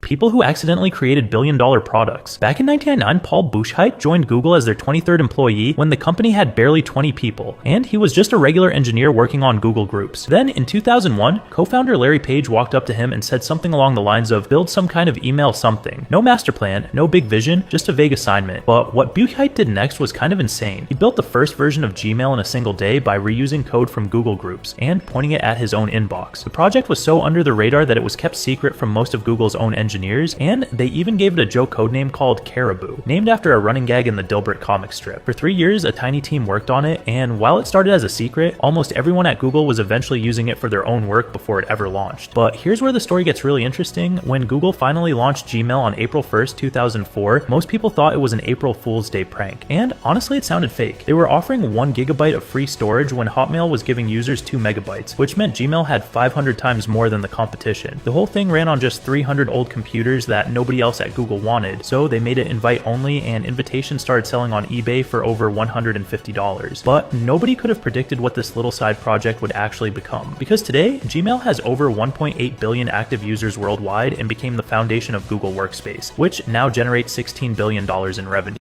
people who accidentally created billion-dollar products. Back in 1999, Paul Buchheit joined Google as their 23rd employee when the company had barely 20 people, and he was just a regular engineer working on Google Groups. Then, in 2001, co-founder Larry Page walked up to him and said something along the lines of, build some kind of email something. No master plan, no big vision, just a vague assignment. But what Buchheit did next was kind of insane. He built the first version of Gmail in a single day by reusing code from Google Groups and pointing it at his own inbox. The project was so under the radar that it was kept secret from most of Google's own engineers, and they even gave it a joke codename called Caribou, named after a running gag in the Dilbert comic strip. For 3 years, a tiny team worked on it, and while it started as a secret, almost everyone at Google was eventually using it for their own work before it ever launched. But here's where the story gets really interesting. When Google finally launched Gmail on April 1st, 2004, most people thought it was an April Fool's Day prank, and honestly it sounded fake. They were offering 1 gigabyte of free storage when Hotmail was giving users 2 megabytes, which meant Gmail had 500 times more than the competition. The whole thing ran on just 300 old computers that nobody else at Google wanted, so they made it invite only, and invitations started selling on eBay for over $150. But nobody could have predicted what this little side project would actually become, because today, Gmail has over 1.8 billion active users worldwide and became the foundation of Google Workspace, which now generates $16 billion in revenue.